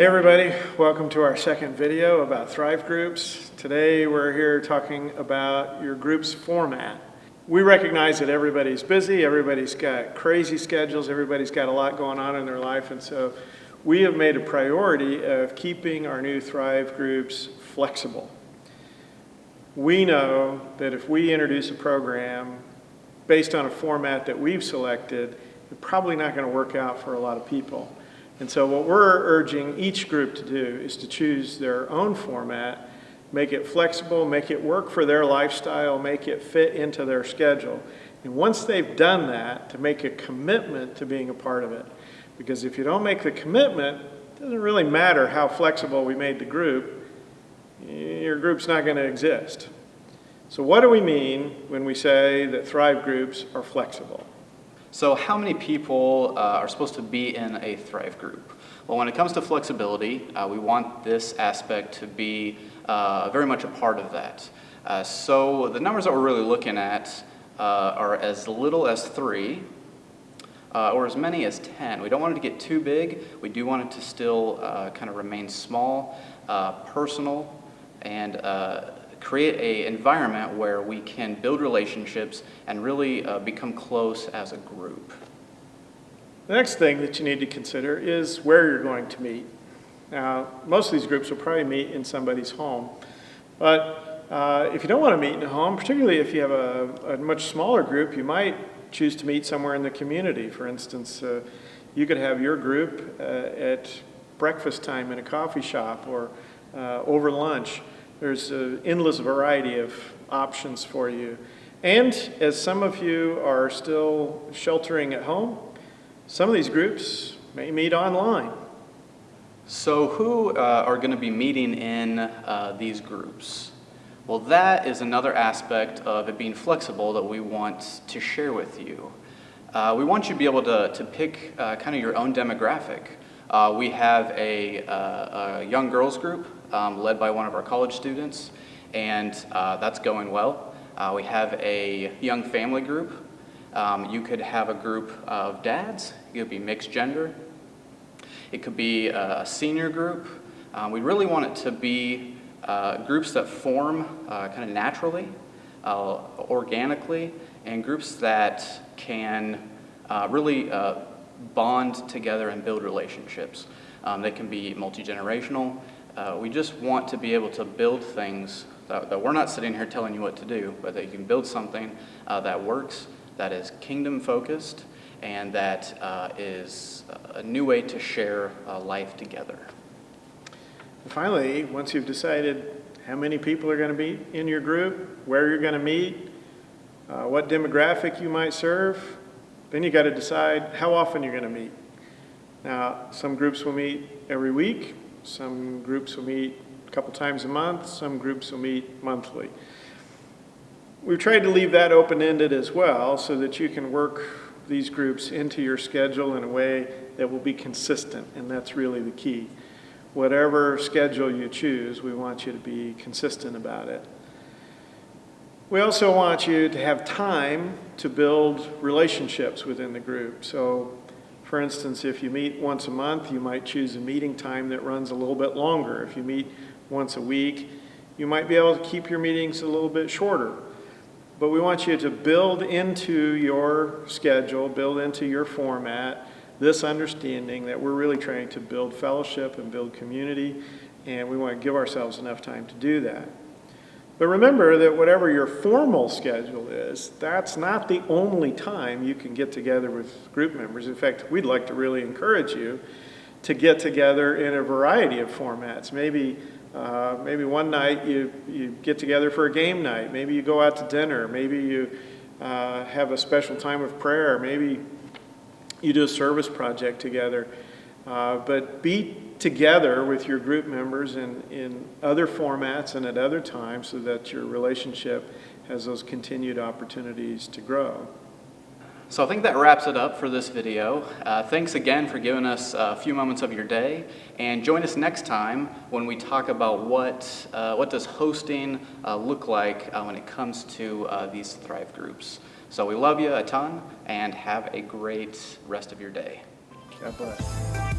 Hey everybody, welcome to our second video about Thrive Groups. Today we're here talking about your group's format. We recognize that everybody's busy, everybody's got crazy schedules, everybody's got a lot going on in their life, and so we have made a priority of keeping our new Thrive Groups flexible. We know that if we introduce a program based on a format that we've selected, it's probably not going to work out for a lot of people. And so what we're urging each group to do is to choose their own format, make it flexible, make it work for their lifestyle, make it fit into their schedule. And once they've done that, to make a commitment to being a part of it. Because if you don't make the commitment, it doesn't really matter how flexible we made the group, your group's not going to exist. So what do we mean when we say that Thrive Groups are flexible? So how many people are supposed to be in a Thrive group? Well, when it comes to flexibility, we want this aspect to be very much a part of that. So the numbers that we're really looking at are as little as 3 or as many as 10. We don't want it to get too big. We do want it to still kind of remain small, personal, and create an environment where we can build relationships and really become close as a group. The next thing that you need to consider is where you're going to meet. Now, most of these groups will probably meet in somebody's home, but if you don't want to meet in a home, particularly if you have a much smaller group, you might choose to meet somewhere in the community. For instance, you could have your group at breakfast time in a coffee shop or over lunch. There's an endless variety of options for you. And as some of you are still sheltering at home, some of these groups may meet online. So who are going to be meeting in these groups? Well, that is another aspect of it being flexible that we want to share with you. We want you to be able to pick kind of your own demographic. We have a young girls group led by one of our college students, and that's going well. We have a young family group. You could have a group of dads. It could be mixed gender. It could be a senior group. We really want it to be groups that form kind of naturally, organically, and groups that can really bond together and build relationships. They can be multi-generational. We just want to be able to build things that we're not sitting here telling you what to do, but that you can build something that works, that is kingdom focused, and that is a new way to share life together. Finally, once you've decided how many people are going to be in your group, where you're going to meet, what demographic you might serve, then you got to decide how often you're going to meet. Now, some groups will meet every week, some groups will meet a couple times a month, some groups will meet monthly. We've tried to leave that open-ended as well so that you can work these groups into your schedule in a way that will be consistent, and that's really the key. Whatever schedule you choose, we want you to be consistent about it. We also want you to have time to build relationships within the group. So, for instance, if you meet once a month, you might choose a meeting time that runs a little bit longer. If you meet once a week, you might be able to keep your meetings a little bit shorter. But we want you to build into your schedule, build into your format, this understanding that we're really trying to build fellowship and build community, and we want to give ourselves enough time to do that. But remember that whatever your formal schedule is, that's not the only time you can get together with group members. In fact, we'd like to really encourage you to get together in a variety of formats. Maybe one night you get together for a game night. Maybe you go out to dinner. Maybe you have a special time of prayer. Maybe you do a service project together. But be together with your group members in other formats and at other times so that your relationship has those continued opportunities to grow. So I think that wraps it up for this video. Thanks again for giving us a few moments of your day, and join us next time when we talk about what does hosting look like when it comes to these Thrive groups. So we love you a ton, and have a great rest of your day. God bless.